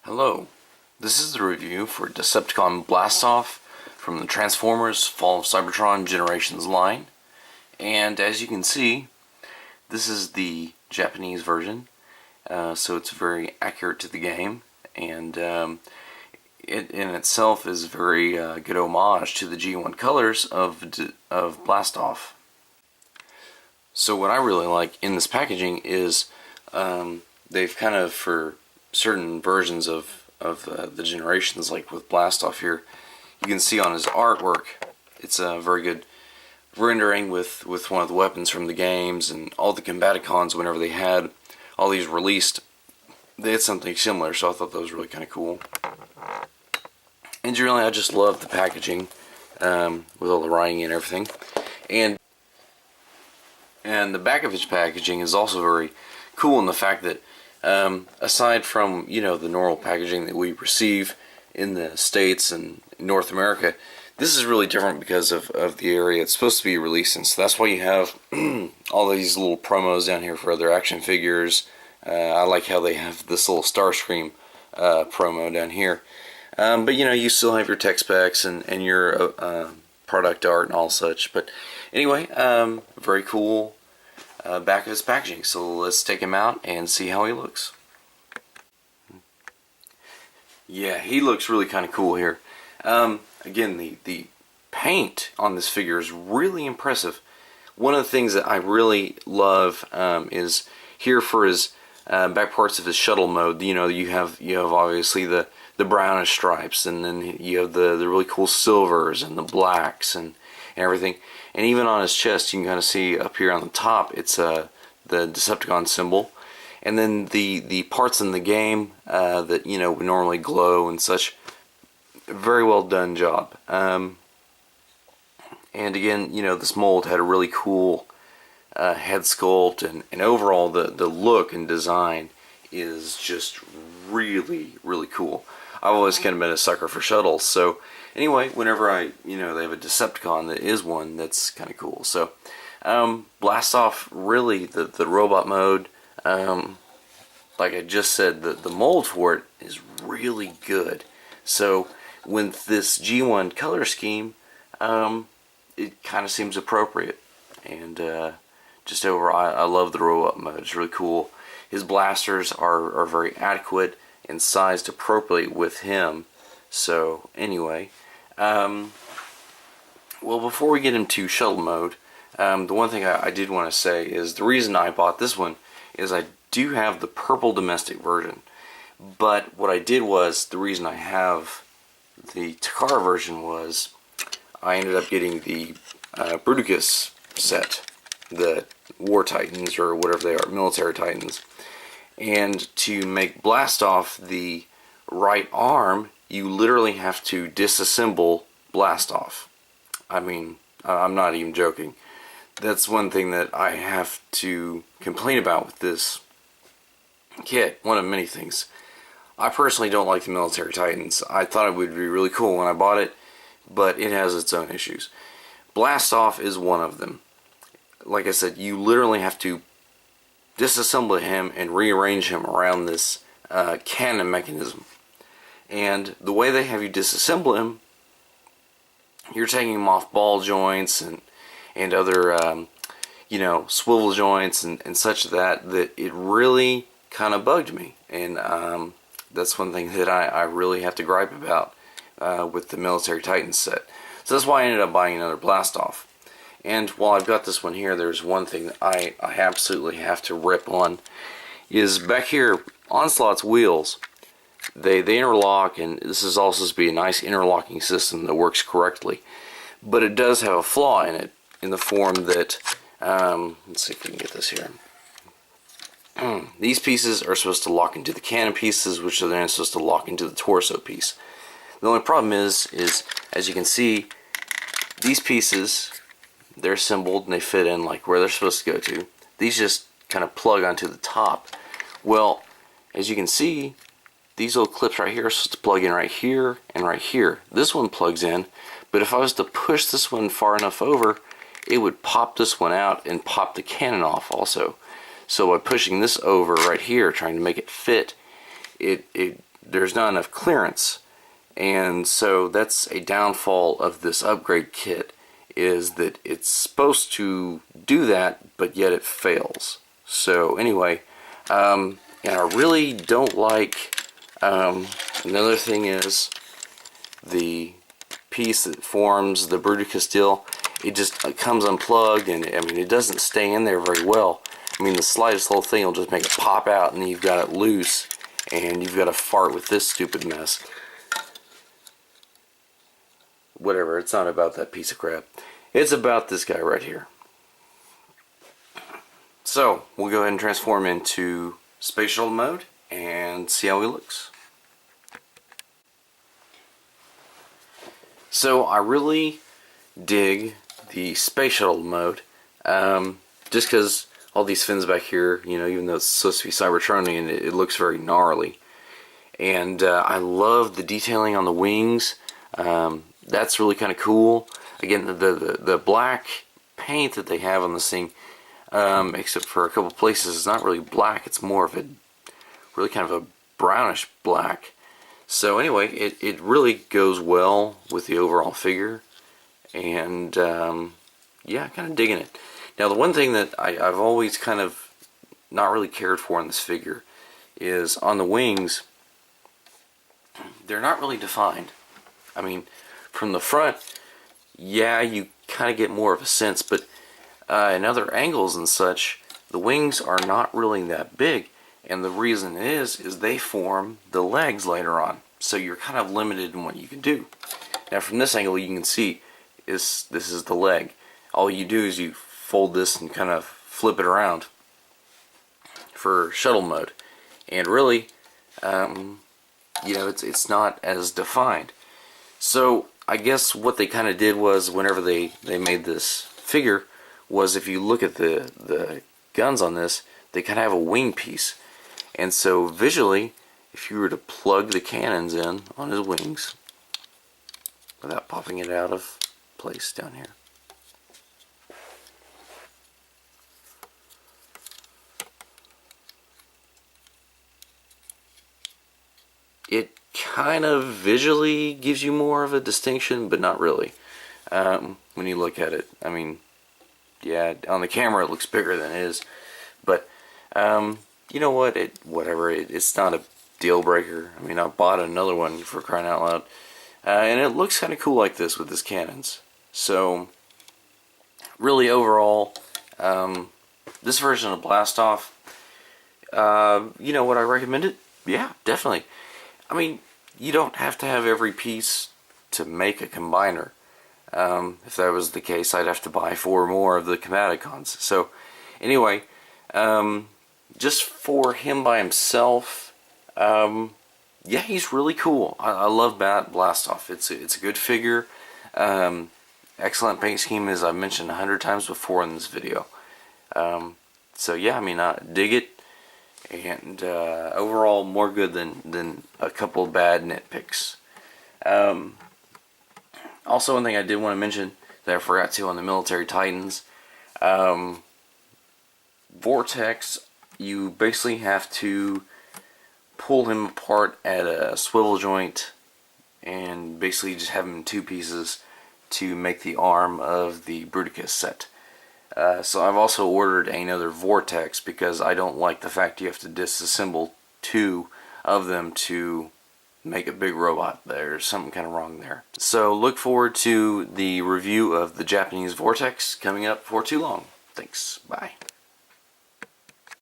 Hello, this is the review for Decepticon Blastoff from the Transformers Fall of Cybertron Generations line. And as you can see, this is the Japanese version, so it's very accurate to the game, and it in itself is very good homage to the G1 colors of Blastoff. So what I really like in this packaging is they've kind of, for certain versions of the generations, like with Blastoff here, you can see on his artwork, it's a very good rendering with one of the weapons from the games, and all the Combaticons, whenever they had all these released, they had something similar, so I thought that was really kind of cool. And generally, I just love the packaging with all the writing and everything. And the back of his packaging is also very cool in the fact that aside from, you know, the normal packaging that we receive in the States and North America, this is really different because of the area it's supposed to be released in. So that's why you have all these little promos down here for other action figures. I like how they have this little Starscream promo down here. But you know, you still have your tech specs and your product art and all such. But anyway, very cool back of his packaging. So let's take him out and see how he looks. Yeah, he looks really kind of cool here. Again, the paint on this figure is really impressive. One of the things that I really love is here for his back parts of his shuttle mode. You know, you have obviously the brownish stripes, and then you have the really cool silvers and the blacks and everything. And even on his chest, you can kind of see up here on the top, it's the Decepticon symbol. And then the parts in the game that, you know, would normally glow and such. Very well done job. And again, you know, this mold had a really cool head sculpt, and overall the look and design is just really, really cool. I've always kind of been a sucker for shuttles, so anyway, whenever they have a Decepticon that is one, that's kind of cool. So, Blastoff, really, the robot mode, like I just said, the mold for it is really good. So, with this G1 color scheme, it kind of seems appropriate. And just overall, I love the robot mode. It's really cool. His blasters are very adequate and sized appropriately with him. So, anyway, well, before we get into shuttle mode, the one thing I did want to say is the reason I bought this one is I do have the purple domestic version. But what I did was, the reason I have the Takara version was I ended up getting the Bruticus set, the War Titans, or whatever they are, military Titans. And to make Blastoff the right arm, you literally have to disassemble Blastoff. I mean, I'm not even joking. That's one thing that I have to complain about with this kit. One of many things. I personally don't like the military Titans. I thought it would be really cool when I bought it, but it has its own issues. Blastoff is one of them. Like I said, you literally have to disassemble him and rearrange him around this cannon mechanism. And the way they have you disassemble him, you're taking him off ball joints and other swivel joints and such that it really kind of bugged me. And that's one thing that I really have to gripe about with the military Titan set. So that's why I ended up buying another Blastoff. And while I've got this one here, there's one thing that I absolutely have to rip on. Is back here, Onslaught's wheels, they interlock, and this is also supposed to be a nice interlocking system that works correctly. But it does have a flaw in it, in the form that, let's see if we can get this here. These pieces are supposed to lock into the cannon pieces, which are then supposed to lock into the torso piece. The only problem is as you can see, these pieces, they're assembled and they fit in like where they're supposed to go to. These just kind of plug onto the top. Well, as you can see, these little clips right here are supposed to plug in right here and right here. This one plugs in, but if I was to push this one far enough over, it would pop this one out and pop the cannon off also. So by pushing this over right here, trying to make it fit, it there's not enough clearance. And so that's a downfall of this upgrade kit, is that it's supposed to do that, but yet it fails. So anyway, and I really don't like, another thing is the piece that forms the Bruticus deal. It just comes unplugged, and I mean, it doesn't stay in there very well. I mean, the slightest little thing will just make it pop out, and then you've got it loose, and you've got to fart with this stupid mess. Whatever, it's not about that piece of crap. It's about this guy right here. So, we'll go ahead and transform into Space Shuttle mode and see how he looks. So, I really dig the Space Shuttle mode, just because all these fins back here, you know, even though it's supposed to be Cybertronian, it looks very gnarly. And I love the detailing on the wings. That's really kind of cool. Again, the black paint that they have on this thing, except for a couple places, is not really black. It's more of a really kind of a brownish black. So anyway, it really goes well with the overall figure, and yeah, kind of digging it. Now, the one thing that I've always kind of not really cared for in this figure is on the wings. They're not really defined. I mean, from the front, yeah, you kind of get more of a sense, but in other angles and such, the wings are not really that big, and the reason is they form the legs later on, so you're kind of limited in what you can do. Now, from this angle, you can see this is the leg. All you do is you fold this and kind of flip it around for shuttle mode, and really, you know, it's not as defined. So I guess what they kind of did was, whenever they made this figure, was if you look at the guns on this, they kind of have a wing piece. And so visually, if you were to plug the cannons in on his wings, without popping it out of place down here, it kind of visually gives you more of a distinction, but not really. When you look at it, I mean, yeah, on the camera it looks bigger than it is, but you know what? Whatever. It's not a deal breaker. I mean, I bought another one, for crying out loud, and it looks kind of cool like this with his cannons. So, really, overall, this version of Blastoff, you know, would I recommend it? Yeah, definitely. I mean, you don't have to have every piece to make a combiner. If that was the case, I'd have to buy 4 more of the Combaticons. So, anyway, just for him by himself, yeah, he's really cool. I love Blastoff. It's a good figure. Excellent paint scheme, as I've mentioned 100 times before in this video. So yeah, I mean, I dig it. And overall, more good than a couple of bad nitpicks. Also, one thing I did want to mention that I forgot to on the Military Titans, Vortex, you basically have to pull him apart at a swivel joint and basically just have him in 2 pieces to make the arm of the Bruticus set. So I've also ordered another Vortex because I don't like the fact you have to disassemble 2 of them to make a big robot. There's something kind of wrong there. So look forward to the review of the Japanese Vortex coming up for too long. Thanks. Bye.